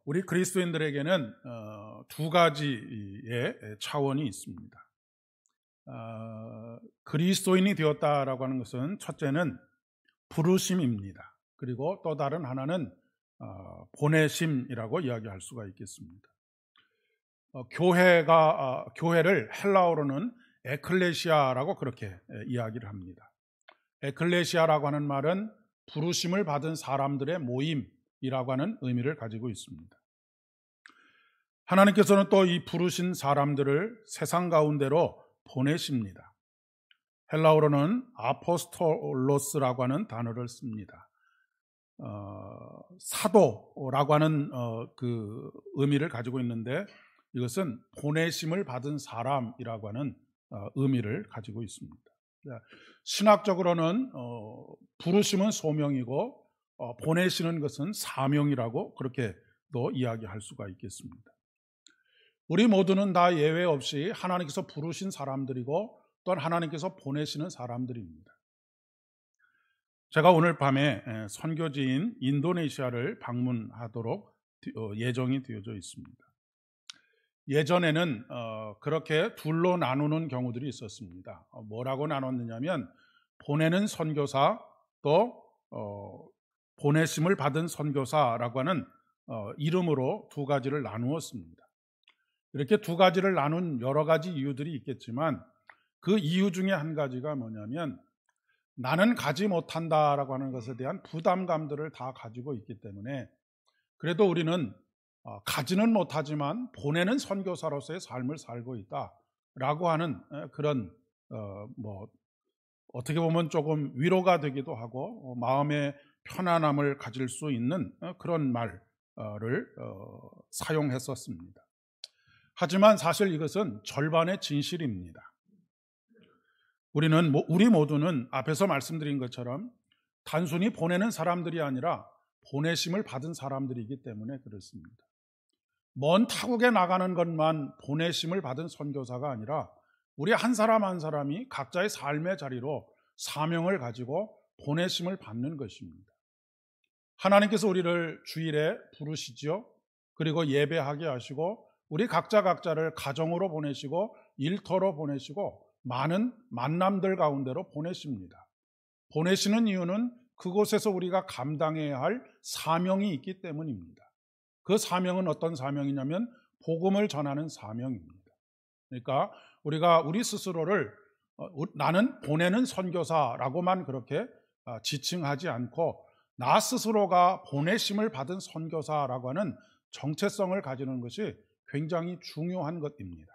우리 그리스도인들에게는 두 가지의 차원이 있습니다. 그리스도인이 되었다라고 하는 것은 첫째는 부르심입니다. 그리고 또 다른 하나는 보내심이라고 이야기할 수가 있겠습니다. 교회를 헬라어로는 에클레시아라고 그렇게 이야기를 합니다. 에클레시아라고 하는 말은 부르심을 받은 사람들의 모임이라고 하는 의미를 가지고 있습니다. 하나님께서는 또 이 부르신 사람들을 세상 가운데로 보내십니다. 헬라어로는 아포스톨로스라고 하는 단어를 씁니다. 사도라고 하는 그 의미를 가지고 있는데 이것은 보내심을 받은 사람이라고 하는 의미를 가지고 있습니다. 신학적으로는 부르심은 소명이고 보내시는 것은 사명이라고 그렇게도 이야기할 수가 있겠습니다. 우리 모두는 다 예외 없이 하나님께서 부르신 사람들이고 또한 하나님께서 보내시는 사람들입니다. 제가 오늘 밤에 선교지인 인도네시아를 방문하도록 예정이 되어져 있습니다. 예전에는 그렇게 둘로 나누는 경우들이 있었습니다. 뭐라고 나눴느냐면 보내는 선교사 또 보내심을 받은 선교사라고 하는 이름으로 두 가지를 나누었습니다. 이렇게 두 가지를 나눈 여러 가지 이유들이 있겠지만 그 이유 중에 한 가지가 뭐냐면 나는 가지 못한다라고 하는 것에 대한 부담감들을 다 가지고 있기 때문에 그래도 우리는 가지는 못하지만 보내는 선교사로서의 삶을 살고 있다라고 하는 그런 어떻게 보면 조금 위로가 되기도 하고 마음의 편안함을 가질 수 있는 그런 말을 사용했었습니다. 하지만 사실 이것은 절반의 진실입니다. 우리 모두는 앞에서 말씀드린 것처럼 단순히 보내는 사람들이 아니라 보내심을 받은 사람들이기 때문에 그렇습니다. 먼 타국에 나가는 것만 보내심을 받은 선교사가 아니라 우리 한 사람 한 사람이 각자의 삶의 자리로 사명을 가지고 보내심을 받는 것입니다. 하나님께서 우리를 주일에 부르시지요. 그리고 예배하게 하시고 우리 각자를 가정으로 보내시고 일터로 보내시고 많은 만남들 가운데로 보내십니다. 보내시는 이유는 그곳에서 우리가 감당해야 할 사명이 있기 때문입니다. 그 사명은 어떤 사명이냐면 복음을 전하는 사명입니다. 그러니까 우리가 우리 스스로를 나는 보내는 선교사라고만 그렇게 지칭하지 않고 나 스스로가 보내심을 받은 선교사라고 하는 정체성을 가지는 것이 굉장히 중요한 것입니다.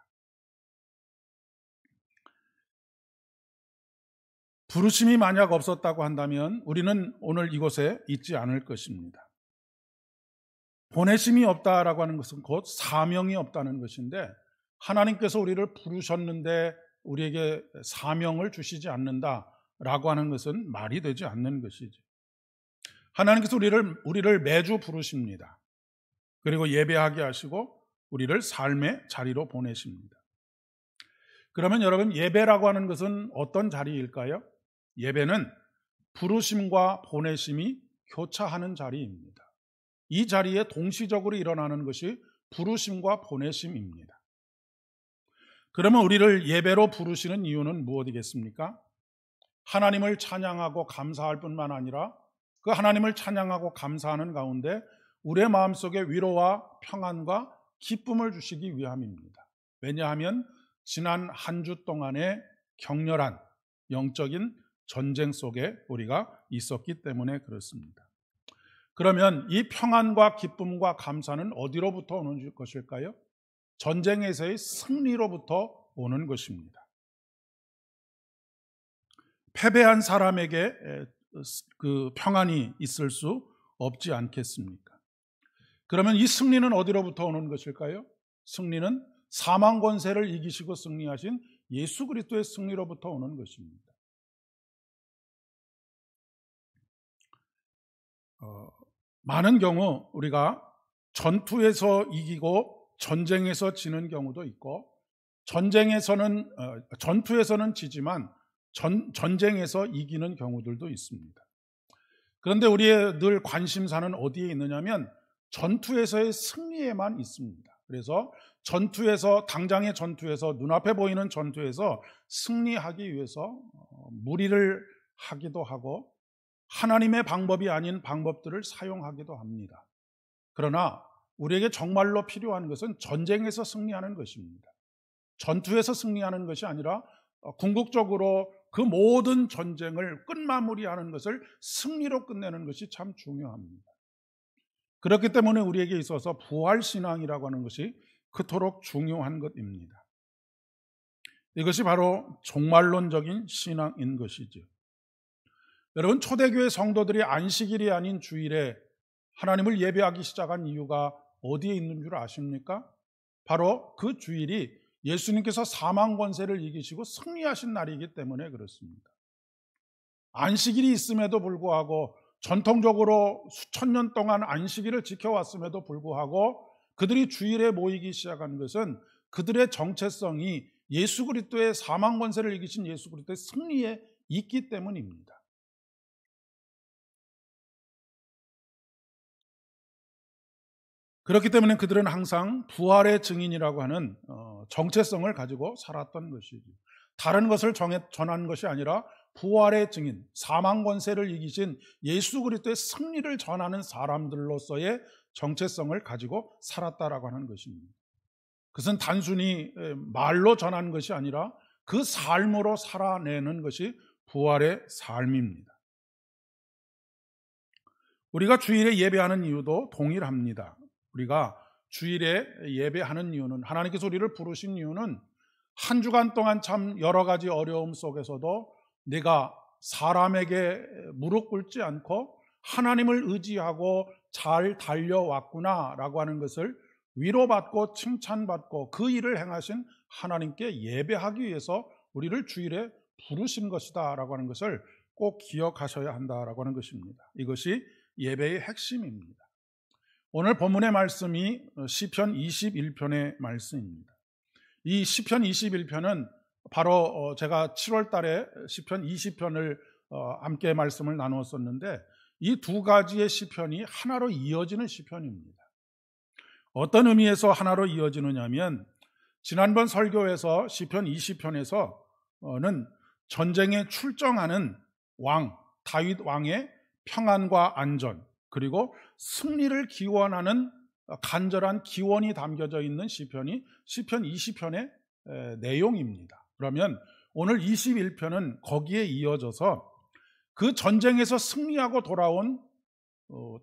부르심이 만약 없었다고 한다면 우리는 오늘 이곳에 있지 않을 것입니다. 보내심이 없다라고 하는 것은 곧 사명이 없다는 것인데 하나님께서 우리를 부르셨는데 우리에게 사명을 주시지 않는다라고 하는 것은 말이 되지 않는 것이지. 하나님께서 우리를 매주 부르십니다. 그리고 예배하게 하시고 우리를 삶의 자리로 보내십니다. 그러면 여러분 예배라고 하는 것은 어떤 자리일까요? 예배는 부르심과 보내심이 교차하는 자리입니다. 이 자리에 동시적으로 일어나는 것이 부르심과 보내심입니다. 그러면 우리를 예배로 부르시는 이유는 무엇이겠습니까? 하나님을 찬양하고 감사할 뿐만 아니라 그 하나님을 찬양하고 감사하는 가운데 우리의 마음속에 위로와 평안과 기쁨을 주시기 위함입니다. 왜냐하면 지난 한 주 동안의 격렬한 영적인 전쟁 속에 우리가 있었기 때문에 그렇습니다. 그러면 이 평안과 기쁨과 감사는 어디로부터 오는 것일까요? 전쟁에서의 승리로부터 오는 것입니다. 패배한 사람에게 그 평안이 있을 수 없지 않겠습니까? 그러면 이 승리는 어디로부터 오는 것일까요? 승리는 사망 권세를 이기시고 승리하신 예수 그리스도의 승리로부터 오는 것입니다. 많은 경우 우리가 전투에서 이기고 전쟁에서 지는 경우도 있고 전투에서는 지지만 전쟁에서 이기는 경우들도 있습니다. 그런데 우리의 늘 관심사는 어디에 있느냐면 전투에서의 승리에만 있습니다. 그래서 전투에서, 당장의 전투에서, 눈앞에 보이는 전투에서 승리하기 위해서 무리를 하기도 하고 하나님의 방법이 아닌 방법들을 사용하기도 합니다. 그러나 우리에게 정말로 필요한 것은 전쟁에서 승리하는 것입니다. 전투에서 승리하는 것이 아니라 궁극적으로 그 모든 전쟁을 끝마무리하는 것을 승리로 끝내는 것이 참 중요합니다. 그렇기 때문에 우리에게 있어서 부활신앙이라고 하는 것이 그토록 중요한 것입니다. 이것이 바로 종말론적인 신앙인 것이죠. 여러분, 초대교회 성도들이 안식일이 아닌 주일에 하나님을 예배하기 시작한 이유가 어디에 있는 줄 아십니까? 바로 그 주일이 예수님께서 사망 권세를 이기시고 승리하신 날이기 때문에 그렇습니다. 안식일이 있음에도 불구하고, 전통적으로 수천 년 동안 안식일을 지켜왔음에도 불구하고 그들이 주일에 모이기 시작한 것은 그들의 정체성이 예수 그리스도의 사망 권세를 이기신 예수 그리스도의 승리에 있기 때문입니다. 그렇기 때문에 그들은 항상 부활의 증인이라고 하는 정체성을 가지고 살았던 것이죠. 다른 것을 전한 것이 아니라 부활의 증인, 사망 권세를 이기신 예수 그리스도의 승리를 전하는 사람들로서의 정체성을 가지고 살았다라고 하는 것입니다. 그것은 단순히 말로 전한 것이 아니라 그 삶으로 살아내는 것이 부활의 삶입니다. 우리가 주일에 예배하는 이유도 동일합니다. 우리가 주일에 예배하는 이유는, 하나님께서 우리를 부르신 이유는 한 주간 동안 참 여러 가지 어려움 속에서도 내가 사람에게 무릎 꿇지 않고 하나님을 의지하고 잘 달려왔구나라고 하는 것을 위로받고 칭찬받고 그 일을 행하신 하나님께 예배하기 위해서 우리를 주일에 부르신 것이다 라고 하는 것을 꼭 기억하셔야 한다라고 하는 것입니다. 이것이 예배의 핵심입니다. 오늘 본문의 말씀이 시편 21편의 말씀입니다. 이 시편 21편은 바로 제가 7월 달에 시편 20편을 함께 말씀을 나누었었는데, 이 두 가지의 시편이 하나로 이어지는 시편입니다. 어떤 의미에서 하나로 이어지느냐면, 지난번 설교에서 시편 20편에서는 전쟁에 출정하는 왕, 다윗 왕의 평안과 안전, 그리고 승리를 기원하는 간절한 기원이 담겨져 있는 시편이 시편 20편의 내용입니다. 그러면 오늘 21편은 거기에 이어져서 그 전쟁에서 승리하고 돌아온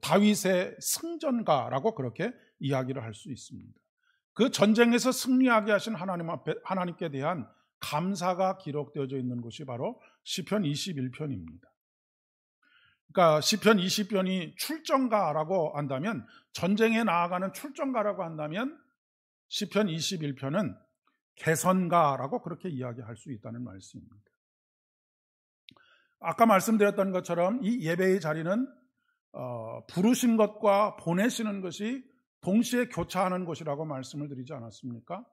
다윗의 승전가라고 그렇게 이야기를 할 수 있습니다. 그 전쟁에서 승리하게 하신 하나님께 대한 감사가 기록되어져 있는 곳이 바로 시편 21편입니다. 그러니까 시편 20편이 출정가라고 한다면, 전쟁에 나아가는 출정가라고 한다면 시편 21편은 개선가라고 그렇게 이야기할 수 있다는 말씀입니다. 아까 말씀드렸던 것처럼 이 예배의 자리는 부르신 것과 보내시는 것이 동시에 교차하는 곳이라고 말씀을 드리지 않았습니까?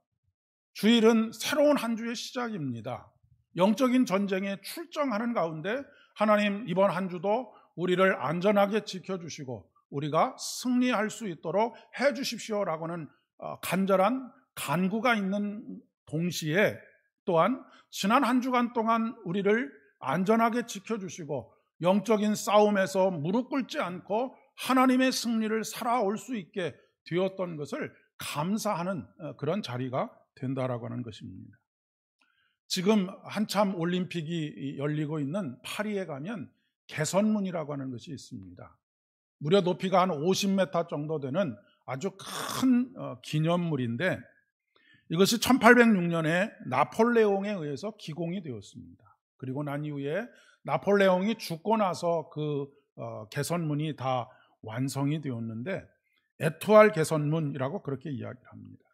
주일은 새로운 한 주의 시작입니다. 영적인 전쟁에 출정하는 가운데 하나님, 이번 한 주도 우리를 안전하게 지켜주시고 우리가 승리할 수 있도록 해주십시오라고는 간절한 간구가 있는 동시에, 또한 지난 한 주간 동안 우리를 안전하게 지켜주시고 영적인 싸움에서 무릎 꿇지 않고 하나님의 승리를 살아올 수 있게 되었던 것을 감사하는 그런 자리가 된다라고 하는 것입니다. 지금 한참 올림픽이 열리고 있는 파리에 가면 개선문이라고 하는 것이 있습니다. 무려 높이가 한 50m 정도 되는 아주 큰 기념물인데, 이것이 1806년에 나폴레옹에 의해서 기공이 되었습니다. 그리고 난 이후에 나폴레옹이 죽고 나서 그 개선문이 다 완성이 되었는데, 에투알 개선문이라고 그렇게 이야기를 합니다.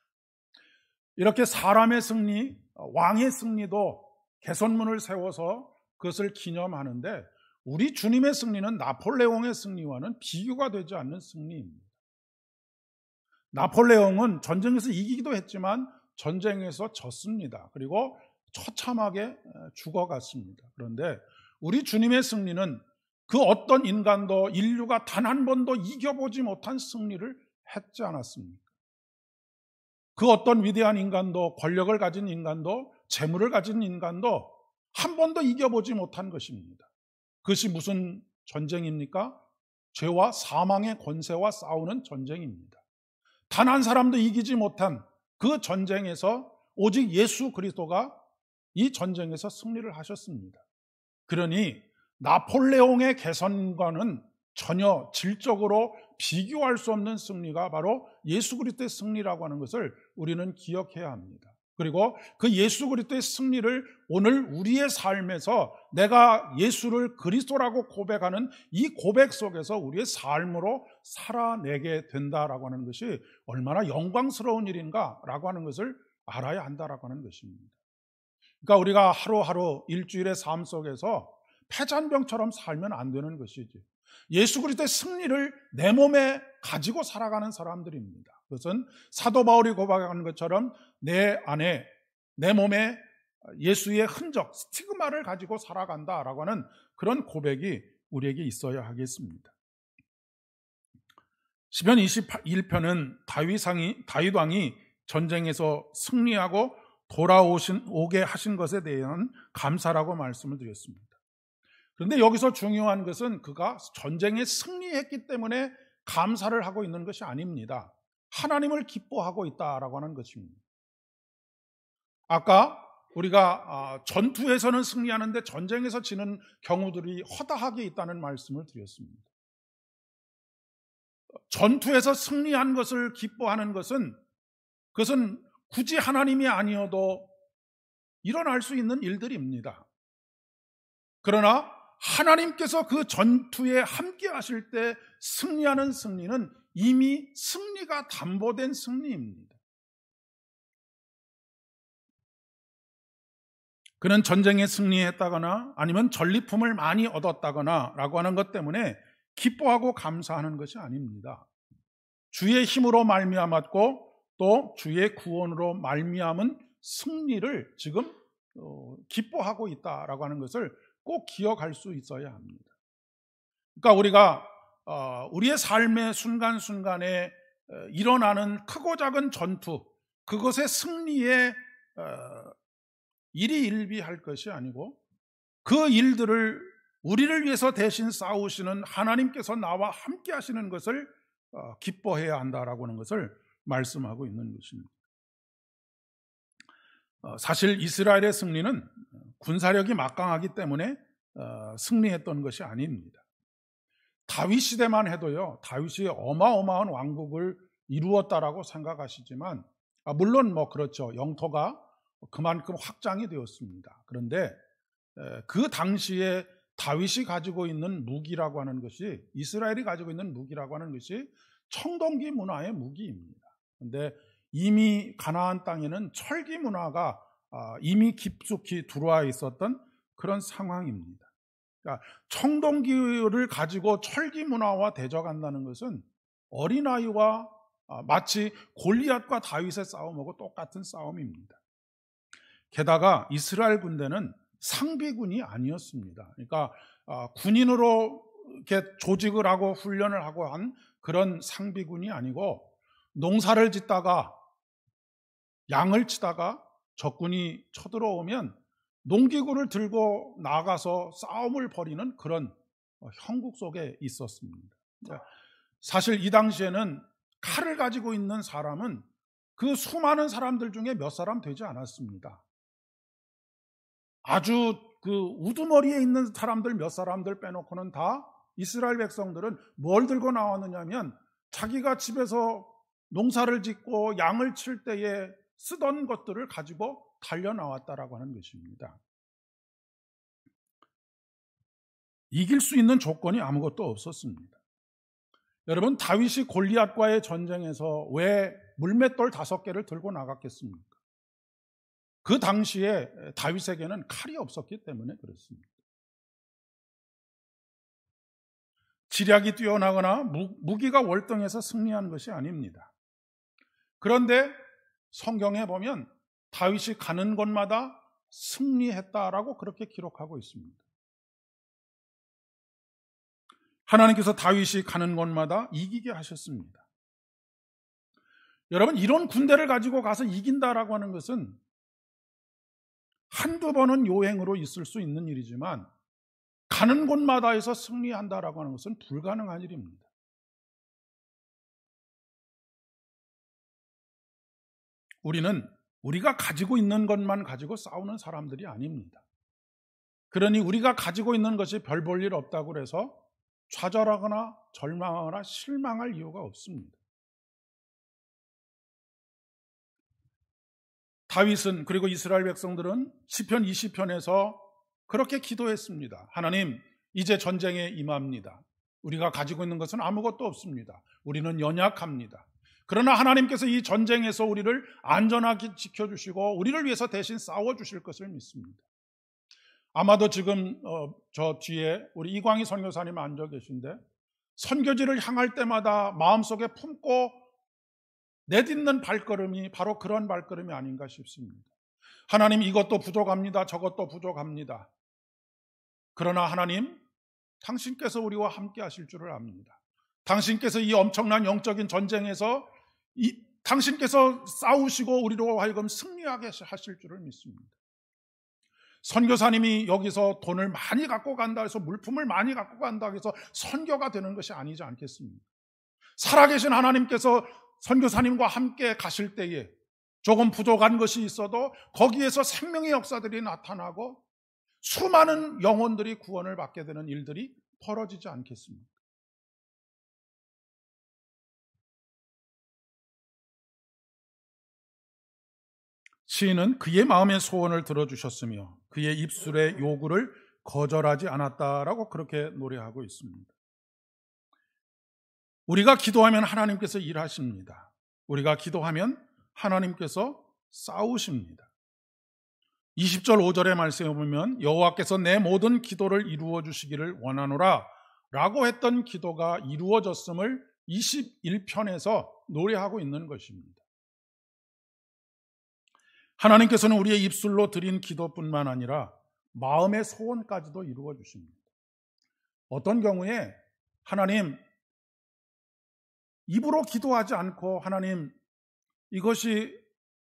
이렇게 사람의 승리, 왕의 승리도 개선문을 세워서 그것을 기념하는데, 우리 주님의 승리는 나폴레옹의 승리와는 비교가 되지 않는 승리입니다. 나폴레옹은 전쟁에서 이기기도 했지만 전쟁에서 졌습니다. 그리고 처참하게 죽어갔습니다. 그런데 우리 주님의 승리는 그 어떤 인간도, 인류가 단 한 번도 이겨보지 못한 승리를 했지 않았습니까? 그 어떤 위대한 인간도, 권력을 가진 인간도, 재물을 가진 인간도 한 번도 이겨보지 못한 것입니다. 그것이 무슨 전쟁입니까? 죄와 사망의 권세와 싸우는 전쟁입니다. 단 한 사람도 이기지 못한 그 전쟁에서 오직 예수 그리스도가 이 전쟁에서 승리를 하셨습니다. 그러니 나폴레옹의 개선과는 전혀 질적으로 비교할 수 없는 승리가 바로 예수 그리스도의 승리라고 하는 것을 우리는 기억해야 합니다. 그리고 그 예수 그리스도의 승리를 오늘 우리의 삶에서 내가 예수를 그리스도라고 고백하는 이 고백 속에서 우리의 삶으로 살아내게 된다라고 하는 것이 얼마나 영광스러운 일인가라고 하는 것을 알아야 한다라고 하는 것입니다. 그러니까 우리가 하루하루 일주일의 삶 속에서 패잔병처럼 살면 안 되는 것이지. 예수 그리스도의 승리를 내 몸에 가지고 살아가는 사람들입니다. 그것은 사도 바울이 고백하는 것처럼 내 안에, 내 몸에 예수의 흔적, 스티그마를 가지고 살아간다라고 하는 그런 고백이 우리에게 있어야 하겠습니다. 시편 21편은 다윗 왕이 전쟁에서 승리하고 오게 하신 것에 대한 감사라고 말씀을 드렸습니다. 그런데 여기서 중요한 것은 그가 전쟁에 승리했기 때문에 감사를 하고 있는 것이 아닙니다. 하나님을 기뻐하고 있다라고 하는 것입니다. 아까 우리가 전투에서는 승리하는데 전쟁에서 지는 경우들이 허다하게 있다는 말씀을 드렸습니다. 전투에서 승리한 것을 기뻐하는 것은 그것은 굳이 하나님이 아니어도 일어날 수 있는 일들입니다. 그러나 하나님께서 그 전투에 함께 하실 때 승리하는 승리는 이미 승리가 담보된 승리입니다. 그는 전쟁에 승리했다거나 아니면 전리품을 많이 얻었다거나 라고 하는 것 때문에 기뻐하고 감사하는 것이 아닙니다. 주의 힘으로 말미암았고 또 주의 구원으로 말미암은 승리를 지금 기뻐하고 있다라고 하는 것을 꼭 기억할 수 있어야 합니다. 그러니까 우리가 우리의 삶의 순간순간에 일어나는 크고 작은 전투, 그것의 승리에 일희일비할 것이 아니고 그 일들을 우리를 위해서 대신 싸우시는 하나님께서 나와 함께 하시는 것을 기뻐해야 한다라고 하는 것을 말씀하고 있는 것입니다. 사실 이스라엘의 승리는 군사력이 막강하기 때문에 승리했던 것이 아닙니다. 다윗 시대만 해도요, 다윗이 어마어마한 왕국을 이루었다라고 생각하시지만 물론 그렇죠. 영토가 그만큼 확장이 되었습니다. 그런데 그 당시에 다윗이 가지고 있는 무기라고 하는 것이, 이스라엘이 가지고 있는 무기라고 하는 것이 청동기 문화의 무기입니다. 그런데 이미 가나안 땅에는 철기 문화가 이미 깊숙이 들어와 있었던 그런 상황입니다. 그러니까 청동기를 가지고 철기 문화와 대적한다는 것은 어린아이와 마치 골리앗과 다윗의 싸움하고 똑같은 싸움입니다. 게다가 이스라엘 군대는 상비군이 아니었습니다. 그러니까 군인으로 이렇게 조직을 하고 훈련을 하고 한 그런 상비군이 아니고 농사를 짓다가 양을 치다가 적군이 쳐들어오면 농기구를 들고 나가서 싸움을 벌이는 그런 형국 속에 있었습니다. 사실 이 당시에는 칼을 가지고 있는 사람은 그 수많은 사람들 중에 몇 사람 되지 않았습니다. 아주 그 우두머리에 있는 사람들 몇 사람들 빼놓고는 다 이스라엘 백성들은 뭘 들고 나왔느냐면 자기가 집에서 농사를 짓고 양을 칠 때에 쓰던 것들을 가지고 달려 나왔다라고 하는 것입니다. 이길 수 있는 조건이 아무것도 없었습니다. 여러분, 다윗이 골리앗과의 전쟁에서 왜 물맷돌 5개를 들고 나갔겠습니까? 그 당시에 다윗에게는 칼이 없었기 때문에 그렇습니다. 지략이 뛰어나거나 무기가 월등해서 승리한 것이 아닙니다. 그런데 성경에 보면 다윗이 가는 곳마다 승리했다라고 그렇게 기록하고 있습니다. 하나님께서 다윗이 가는 곳마다 이기게 하셨습니다. 여러분, 이런 군대를 가지고 가서 이긴다라고 하는 것은 한두 번은 요행으로 있을 수 있는 일이지만 가는 곳마다에서 승리한다라고 하는 것은 불가능한 일입니다. 우리는 우리가 가지고 있는 것만 가지고 싸우는 사람들이 아닙니다. 그러니 우리가 가지고 있는 것이 별 볼 일 없다고 해서 좌절하거나 절망하거나 실망할 이유가 없습니다. 다윗은, 그리고 이스라엘 백성들은 시편 20편에서 그렇게 기도했습니다. 하나님, 이제 전쟁에 임합니다. 우리가 가지고 있는 것은 아무것도 없습니다. 우리는 연약합니다. 그러나 하나님께서 이 전쟁에서 우리를 안전하게 지켜주시고 우리를 위해서 대신 싸워주실 것을 믿습니다. 아마도 지금 저 뒤에 우리 이광희 선교사님 앉아 계신데 선교지를 향할 때마다 마음속에 품고 내딛는 발걸음이 바로 그런 발걸음이 아닌가 싶습니다. 하나님, 이것도 부족합니다. 저것도 부족합니다. 그러나 하나님, 당신께서 우리와 함께 하실 줄을 압니다. 당신께서 이 엄청난 영적인 전쟁에서 당신께서 싸우시고 우리로 하여금 승리하게 하실 줄을 믿습니다. 선교사님이 여기서 돈을 많이 갖고 간다 해서, 물품을 많이 갖고 간다 해서 선교가 되는 것이 아니지 않겠습니까? 살아계신 하나님께서 선교사님과 함께 가실 때에 조금 부족한 것이 있어도 거기에서 생명의 역사들이 나타나고 수많은 영혼들이 구원을 받게 되는 일들이 벌어지지 않겠습니까? 시인은 그의 마음의 소원을 들어주셨으며 그의 입술의 요구를 거절하지 않았다라고 그렇게 노래하고 있습니다. 우리가 기도하면 하나님께서 일하십니다. 우리가 기도하면 하나님께서 싸우십니다. 20절 5절의 말씀에 보면 여호와께서 내 모든 기도를 이루어 주시기를 원하노라 라고 했던 기도가 이루어졌음을 21편에서 노래하고 있는 것입니다. 하나님께서는 우리의 입술로 드린 기도뿐만 아니라 마음의 소원까지도 이루어 주십니다. 어떤 경우에 하나님, 입으로 기도하지 않고 하나님, 이것이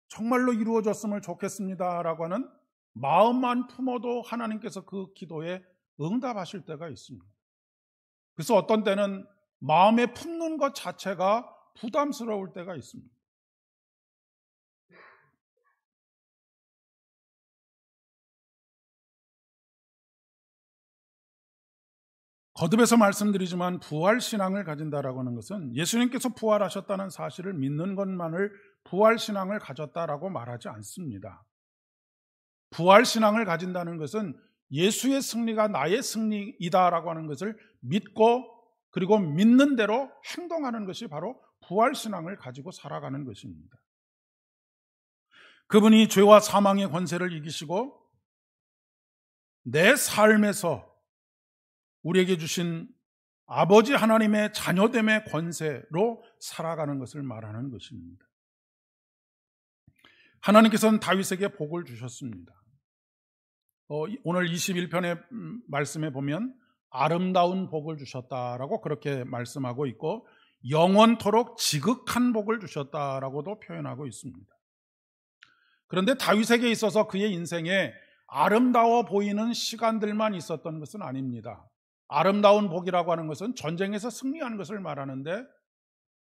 정말로 이루어졌으면 좋겠습니다 라고 하는 마음만 품어도 하나님께서 그 기도에 응답하실 때가 있습니다. 그래서 어떤 때는 마음에 품는 것 자체가 부담스러울 때가 있습니다. 거듭해서 말씀드리지만 부활신앙을 가진다라고 하는 것은 예수님께서 부활하셨다는 사실을 믿는 것만을 부활신앙을 가졌다라고 말하지 않습니다. 부활신앙을 가진다는 것은 예수의 승리가 나의 승리이다라고 하는 것을 믿고 그리고 믿는 대로 행동하는 것이 바로 부활신앙을 가지고 살아가는 것입니다. 그분이 죄와 사망의 권세를 이기시고 내 삶에서 우리에게 주신 아버지 하나님의 자녀됨의 권세로 살아가는 것을 말하는 것입니다. 하나님께서는 다윗에게 복을 주셨습니다. 오늘 21편의 말씀에 보면 아름다운 복을 주셨다라고 그렇게 말씀하고 있고 영원토록 지극한 복을 주셨다라고도 표현하고 있습니다. 그런데 다윗에게 있어서 그의 인생에 아름다워 보이는 시간들만 있었던 것은 아닙니다. 아름다운 복이라고 하는 것은 전쟁에서 승리하는 것을 말하는데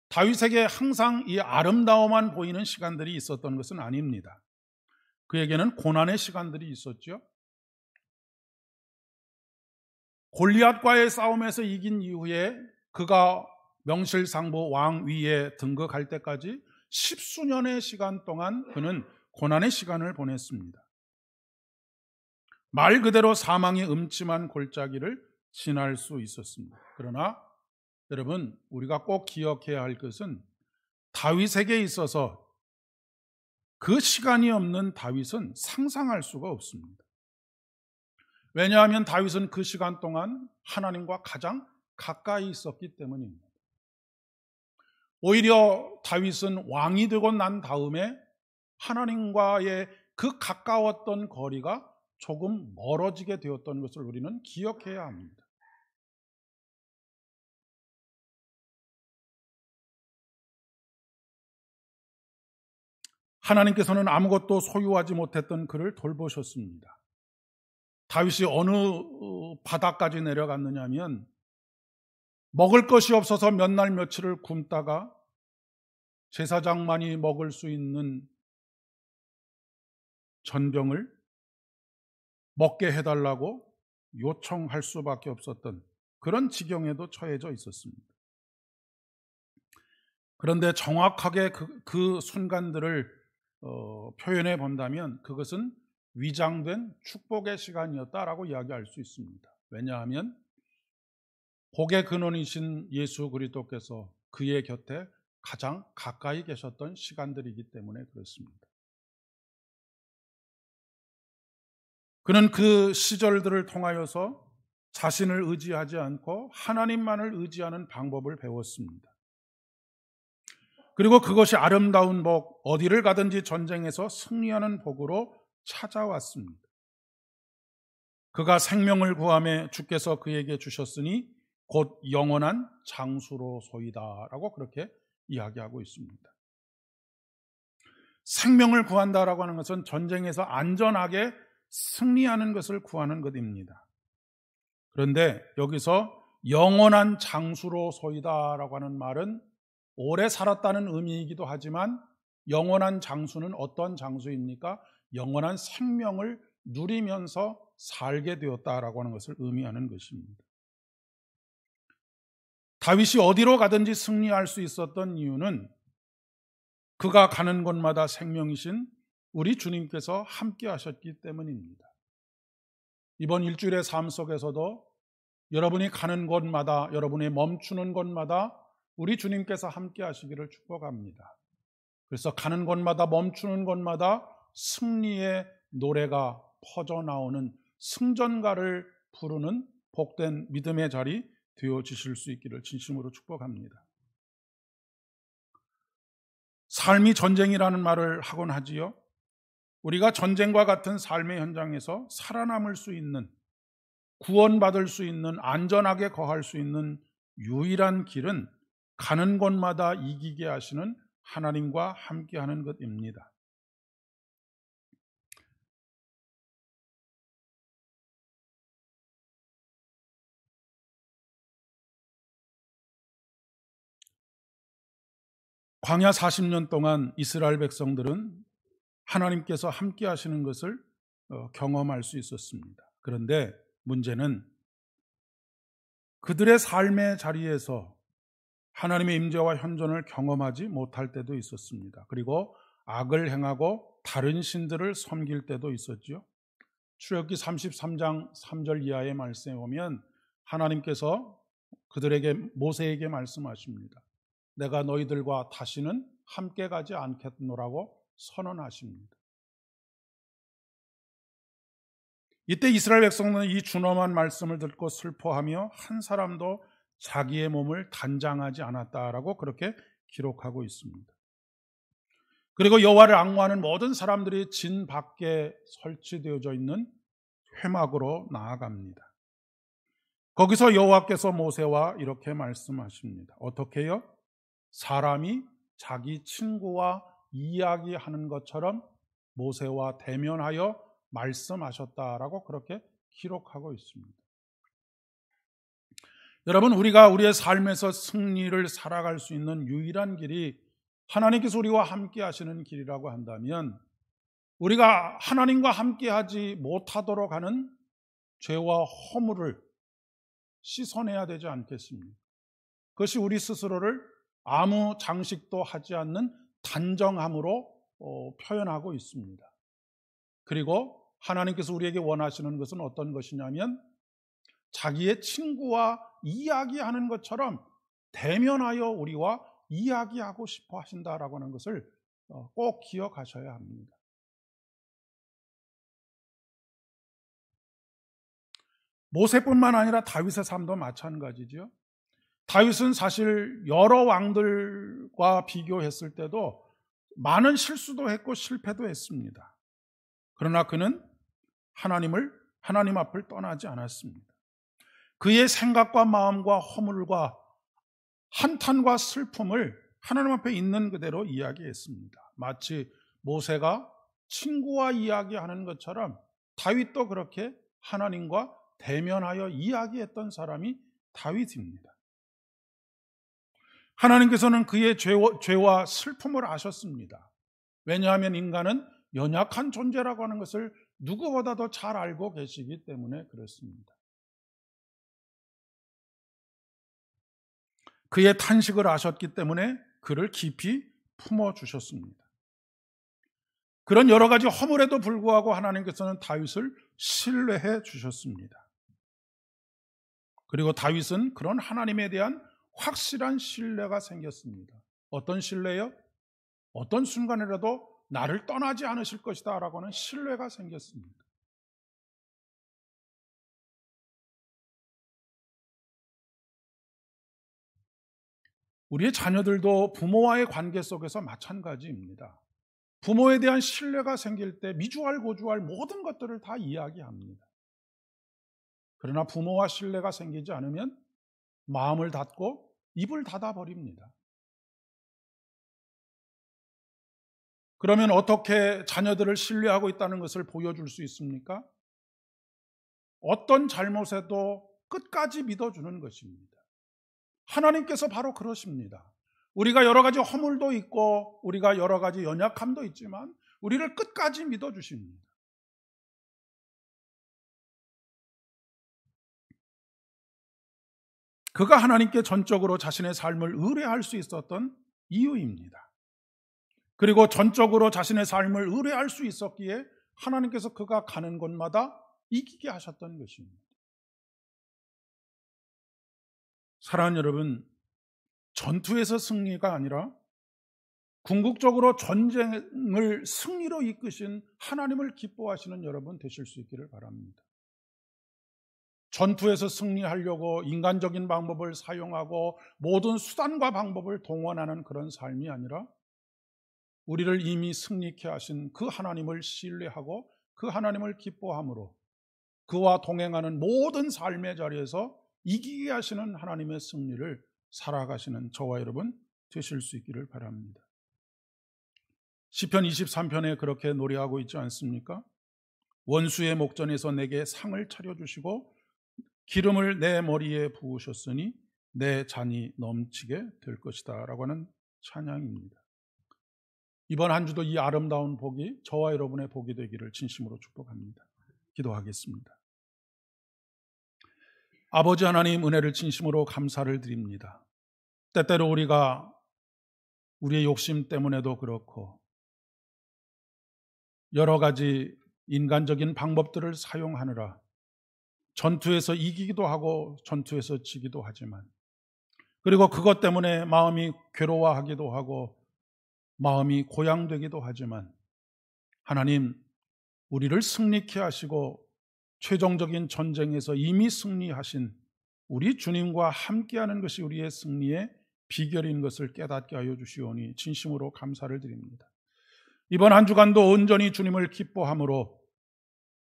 다윗에게 항상 이 아름다워만 보이는 시간들이 있었던 것은 아닙니다. 그에게는 고난의 시간들이 있었죠. 골리앗과의 싸움에서 이긴 이후에 그가 명실상부 왕위에 등극할 때까지 10수년의 시간 동안 그는 고난의 시간을 보냈습니다. 말 그대로 사망의 음침한 골짜기를 지날 수 있었습니다. 그러나 여러분, 우리가 꼭 기억해야 할 것은 다윗에게 있어서 그 시간이 없는 다윗은 상상할 수가 없습니다. 왜냐하면 다윗은 그 시간 동안 하나님과 가장 가까이 있었기 때문입니다. 오히려 다윗은 왕이 되고 난 다음에 하나님과의 그 가까웠던 거리가 조금 멀어지게 되었던 것을 우리는 기억해야 합니다. 하나님께서는 아무것도 소유하지 못했던 그를 돌보셨습니다. 다윗이 어느 바다까지 내려갔느냐 하면 먹을 것이 없어서 몇 날 며칠을 굶다가 제사장만이 먹을 수 있는 전병을 먹게 해달라고 요청할 수밖에 없었던 그런 지경에도 처해져 있었습니다. 그런데 정확하게 그 순간들을 표현해 본다면 그것은 위장된 축복의 시간이었다라고 이야기할 수 있습니다. 왜냐하면 복의 근원이신 예수 그리스도께서 그의 곁에 가장 가까이 계셨던 시간들이기 때문에 그렇습니다. 그는 그 시절들을 통하여서 자신을 의지하지 않고 하나님만을 의지하는 방법을 배웠습니다. 그리고 그것이 아름다운 복, 어디를 가든지 전쟁에서 승리하는 복으로 찾아왔습니다. 그가 생명을 구하매 주께서 그에게 주셨으니 곧 영원한 장수로소이다라고 그렇게 이야기하고 있습니다. 생명을 구한다라고 하는 것은 전쟁에서 안전하게 승리하는 것을 구하는 것입니다. 그런데 여기서 영원한 장수로소이다라고 하는 말은 오래 살았다는 의미이기도 하지만 영원한 장수는 어떤 장수입니까? 영원한 생명을 누리면서 살게 되었다라고 하는 것을 의미하는 것입니다. 다윗이 어디로 가든지 승리할 수 있었던 이유는 그가 가는 곳마다 생명이신 우리 주님께서 함께 하셨기 때문입니다. 이번 일주일의 삶 속에서도 여러분이 가는 곳마다, 여러분이 멈추는 곳마다 우리 주님께서 함께 하시기를 축복합니다. 그래서 가는 곳마다 멈추는 곳마다 승리의 노래가 퍼져나오는 승전가를 부르는 복된 믿음의 자리 되어지실 수 있기를 진심으로 축복합니다. 삶이 전쟁이라는 말을 하곤 하지요. 우리가 전쟁과 같은 삶의 현장에서 살아남을 수 있는, 구원받을 수 있는, 안전하게 거할 수 있는 유일한 길은 가는 곳마다 이기게 하시는 하나님과 함께하는 것입니다. 광야 40년 동안 이스라엘 백성들은 하나님께서 함께 하시는 것을 경험할 수 있었습니다. 그런데 문제는 그들의 삶의 자리에서 하나님의 임재와 현존을 경험하지 못할 때도 있었습니다. 그리고 악을 행하고 다른 신들을 섬길 때도 있었죠. 출애굽기 33장 3절 이하의 말씀에 보면 하나님께서 그들에게, 모세에게 말씀하십니다. 내가 너희들과 다시는 함께 가지 않겠노라고 선언하십니다. 이때 이스라엘 백성은 이 준엄한 말씀을 듣고 슬퍼하며 한 사람도 자기의 몸을 단장하지 않았다라고 그렇게 기록하고 있습니다. 그리고 여호와를 앙모하는 모든 사람들이 진 밖에 설치되어져 있는 회막으로 나아갑니다. 거기서 여호와께서 모세와 이렇게 말씀하십니다. 어떻게요? 사람이 자기 친구와 이야기하는 것처럼 모세와 대면하여 말씀하셨다라고 그렇게 기록하고 있습니다. 여러분, 우리가 우리의 삶에서 승리를 살아갈 수 있는 유일한 길이 하나님께서 우리와 함께 하시는 길이라고 한다면 우리가 하나님과 함께 하지 못하도록 하는 죄와 허물을 씻어내야 되지 않겠습니까? 그것이 우리 스스로를 아무 장식도 하지 않는 단정함으로 표현하고 있습니다. 그리고 하나님께서 우리에게 원하시는 것은 어떤 것이냐면 자기의 친구와 이야기하는 것처럼 대면하여 우리와 이야기하고 싶어 하신다라고 하는 것을 꼭 기억하셔야 합니다. 모세뿐만 아니라 다윗의 삶도 마찬가지죠. 다윗은 사실 여러 왕들과 비교했을 때도 많은 실수도 했고 실패도 했습니다. 그러나 그는 하나님 앞을 떠나지 않았습니다. 그의 생각과 마음과 허물과 한탄과 슬픔을 하나님 앞에 있는 그대로 이야기했습니다. 마치 모세가 친구와 이야기하는 것처럼 다윗도 그렇게 하나님과 대면하여 이야기했던 사람이 다윗입니다. 하나님께서는 그의 죄와 슬픔을 아셨습니다. 왜냐하면 인간은 연약한 존재라고 하는 것을 누구보다도 잘 알고 계시기 때문에 그렇습니다. 그의 탄식을 아셨기 때문에 그를 깊이 품어주셨습니다. 그런 여러 가지 허물에도 불구하고 하나님께서는 다윗을 신뢰해 주셨습니다. 그리고 다윗은 그런 하나님에 대한 확실한 신뢰가 생겼습니다. 어떤 신뢰요? 어떤 순간이라도 나를 떠나지 않으실 것이다 라고 하는 신뢰가 생겼습니다. 우리의 자녀들도 부모와의 관계 속에서 마찬가지입니다. 부모에 대한 신뢰가 생길 때 미주알 고주알 모든 것들을 다 이야기합니다. 그러나 부모와 신뢰가 생기지 않으면 마음을 닫고 입을 닫아버립니다. 그러면 어떻게 자녀들을 신뢰하고 있다는 것을 보여줄 수 있습니까? 어떤 잘못에도 끝까지 믿어주는 것입니다. 하나님께서 바로 그러십니다. 우리가 여러 가지 허물도 있고 우리가 여러 가지 연약함도 있지만 우리를 끝까지 믿어주십니다. 그가 하나님께 전적으로 자신의 삶을 의뢰할 수 있었던 이유입니다. 그리고 전적으로 자신의 삶을 의뢰할 수 있었기에 하나님께서 그가 가는 곳마다 이기게 하셨던 것입니다. 사랑하는 여러분, 전투에서 승리가 아니라 궁극적으로 전쟁을 승리로 이끄신 하나님을 기뻐하시는 여러분 되실 수 있기를 바랍니다. 전투에서 승리하려고 인간적인 방법을 사용하고 모든 수단과 방법을 동원하는 그런 삶이 아니라 우리를 이미 승리케 하신 그 하나님을 신뢰하고 그 하나님을 기뻐함으로 그와 동행하는 모든 삶의 자리에서 이기게 하시는 하나님의 승리를 살아가시는 저와 여러분 되실 수 있기를 바랍니다. 시편 23편에 그렇게 노래하고 있지 않습니까? 원수의 목전에서 내게 상을 차려주시고 기름을 내 머리에 부으셨으니 내 잔이 넘치게 될 것이다 라고 하는 찬양입니다. 이번 한 주도 이 아름다운 복이 저와 여러분의 복이 되기를 진심으로 축복합니다. 기도하겠습니다. 아버지 하나님, 은혜를 진심으로 감사를 드립니다. 때때로 우리가 우리의 욕심 때문에도 그렇고 여러 가지 인간적인 방법들을 사용하느라 전투에서 이기기도 하고 전투에서 지기도 하지만, 그리고 그것 때문에 마음이 괴로워하기도 하고 마음이 고양되기도 하지만, 하나님, 우리를 승리케 하시고 최종적인 전쟁에서 이미 승리하신 우리 주님과 함께하는 것이 우리의 승리의 비결인 것을 깨닫게 하여 주시오니 진심으로 감사를 드립니다. 이번 한 주간도 온전히 주님을 기뻐함으로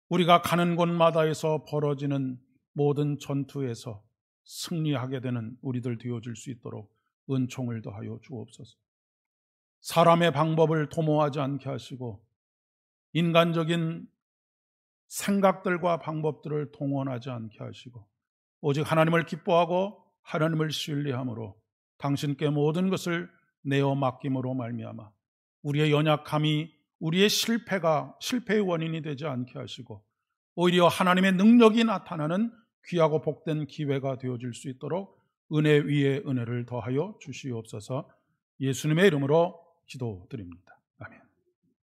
우리가 가는 곳마다에서 벌어지는 모든 전투에서 승리하게 되는 우리들 되어줄 수 있도록 은총을 더하여 주옵소서. 사람의 방법을 도모하지 않게 하시고 인간적인 생각들과 방법들을 동원하지 않게 하시고 오직 하나님을 기뻐하고 하나님을 신뢰함으로 당신께 모든 것을 내어 맡김으로 말미암아 우리의 연약함이 우리의 실패의 원인이 되지 않게 하시고 오히려 하나님의 능력이 나타나는 귀하고 복된 기회가 되어질 수 있도록 은혜 위에 은혜를 더하여 주시옵소서. 예수님의 이름으로 기도드립니다.